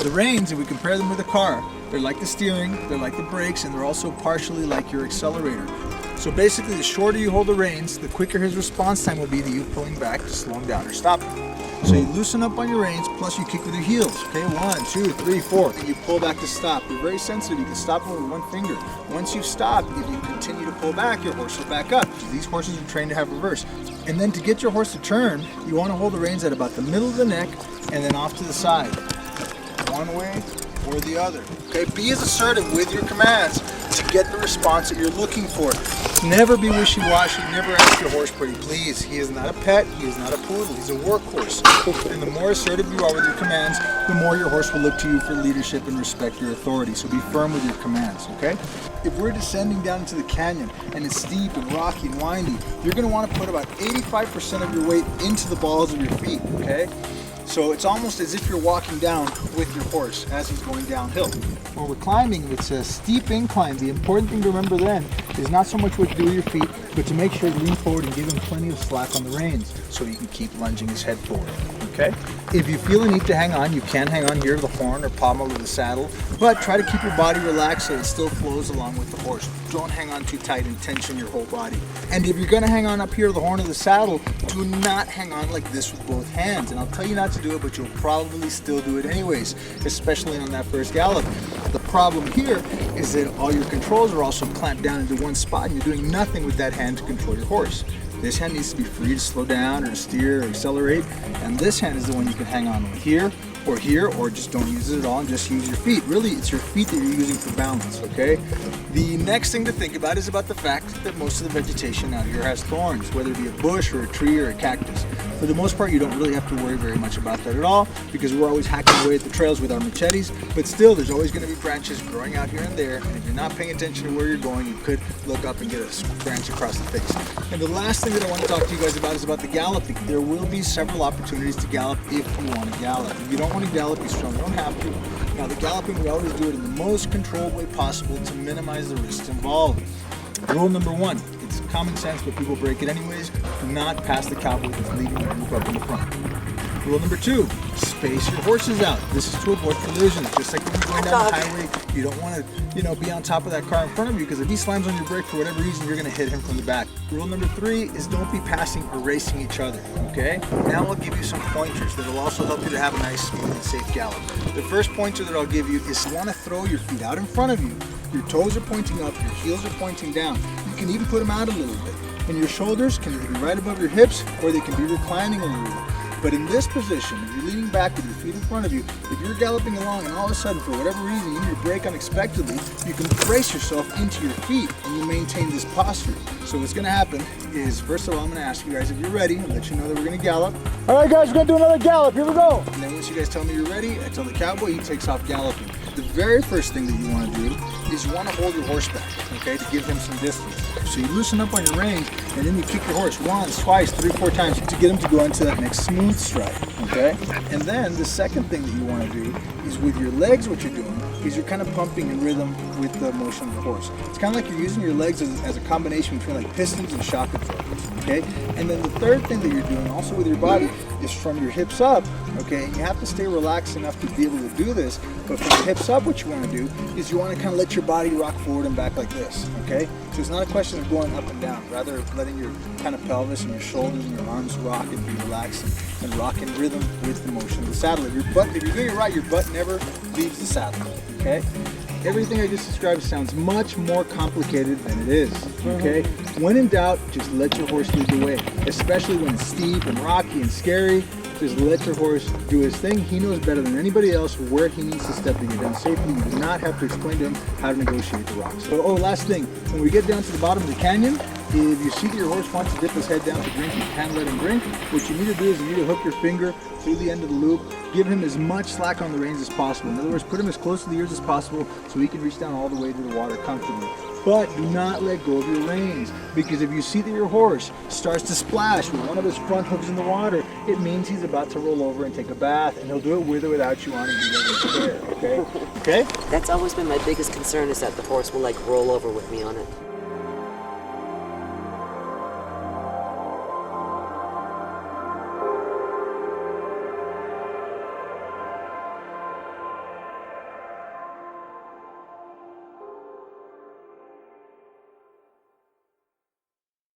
The reins, if we compare them with a car, they're like the steering, they're like the brakes, and they're also partially like your accelerator. So basically, the shorter you hold the reins, the quicker his response time will be to you pulling back to slow him down or stop him. So you loosen up on your reins, plus you kick with your heels. Okay, 1, 2, 3, 4. And you pull back to stop. You're very sensitive. You can stop him with one finger. Once you've stopped, if you continue to pull back, your horse will back up. These horses are trained to have reverse. And then to get your horse to turn, you want to hold the reins at about the middle of the neck and then off to the side. One way or the other. Okay, be as assertive with your commands to get the response that you're looking for. Never be wishy-washy, never ask your horse pretty please. He is not a pet, he is not a poodle, he's a workhorse. And the more assertive you are with your commands, the more your horse will look to you for leadership and respect your authority. So be firm with your commands, okay? If we're descending down into the canyon and it's steep and rocky and windy, you're gonna wanna put about 85% of your weight into the balls of your feet, okay? So it's almost as if you're walking down with your horse as he's going downhill. When we're climbing, it's a steep incline. The important thing to remember then is not so much what to do with your feet, but to make sure to lean forward and give him plenty of slack on the reins so he can keep lunging his head forward, okay? If you feel a need to hang on, you can hang on here to the horn or pommel of the saddle, but try to keep your body relaxed so it still flows along with the horse. Don't hang on too tight and tension your whole body. And if you're gonna hang on up here to the horn of the saddle, do not hang on like this with both hands. And I'll tell you not to do it, but you'll probably still do it anyways, especially on that first gallop. The problem here is that all your controls are also clamped down into one spot and you're doing nothing with that hand to control your horse. This hand needs to be free to slow down or steer or accelerate, and this hand is the one you can hang on with here, or just don't use it at all and just use your feet. Really, it's your feet that you're using for balance, okay? The next thing to think about is about the fact that most of the vegetation out here has thorns, whether it be a bush or a tree or a cactus. For the most part, you don't really have to worry very much about that at all because we're always hacking away at the trails with our machetes, but still, there's always gonna be branches growing out here and there, and if you're not paying attention to where you're going, you could look up and get a branch across the face. And the last thing that I want to talk to you guys about is about the galloping. There will be several opportunities to gallop if you want to gallop. If you don't want to gallop, you still don't have to. Now the galloping, we always do it in the most controlled way possible to minimize the risks involved. Rule number 1, it's common sense, but people break it anyways. Do not pass the cowboy that's leading the group up in the front. Rule number 2, space your horses out. This is to avoid collisions. Just like when you're going down the highway, you don't want to, be on top of that car in front of you because if he slams on your brake for whatever reason, you're going to hit him from the back. Rule number 3 is don't be passing or racing each other, okay? Now I'll give you some pointers that will also help you to have a nice, smooth, and safe gallop. The first pointer that I'll give you is you want to throw your feet out in front of you. Your toes are pointing up, your heels are pointing down. You can even put them out a little bit. And your shoulders can either be right above your hips or they can be reclining a little bit. But in this position, if you're leaning back with your feet in front of you, if you're galloping along and all of a sudden, for whatever reason, you need to brake unexpectedly, you can brace yourself into your feet and you maintain this posture. So what's gonna happen is, first of all, I'm gonna ask you guys if you're ready and let you know that we're gonna gallop. All right, guys, we're gonna do another gallop. Here we go. And then once you guys tell me you're ready, I tell the cowboy, he takes off galloping. The very first thing that you wanna do is you wanna hold your horse back, okay, to give him some distance. So you loosen up on your reins and then you kick your horse once, twice, 3, 4 times to get him to go into that next smooth stride, okay? And then the second thing that you want to do is with your legs, what you're doing is you're kind of pumping in rhythm with the motion of the horse. It's kind of like you're using your legs as a combination between like pistons and shock absorbers, okay? And then the third thing that you're doing also with your body is from your hips up, okay? And you have to stay relaxed enough to be able to do this, but from the hips up, what you want to do is you want to kind of let your body rock forward and back like this, okay? So it's not a question of going up and down, rather letting your kind of pelvis and your shoulders and your arms rock and be relaxed and rock in rhythm with the motion of the saddle. If you're doing it right, your butt never leaves the saddle, okay? Everything I just described sounds much more complicated than it is, okay? When in doubt, just let your horse lead the way, especially when it's steep and rocky and scary. Just let your horse do his thing. He knows better than anybody else where he needs to step to get down safely. You do not have to explain to him how to negotiate the rocks. So, last thing, when we get down to the bottom of the canyon, if you see that your horse wants to dip his head down to drink, you can let him drink. What you need to do is you need to hook your finger through the end of the loop, give him as much slack on the reins as possible. In other words, put him as close to the ears as possible so he can reach down all the way to the water comfortably. But do not let go of your reins, because if you see that your horse starts to splash with one of his front hooves in the water, it means he's about to roll over and take a bath, and he'll do it with or without you on and he doesn't care, okay? Okay? That's always been my biggest concern, is that the horse will like roll over with me on it.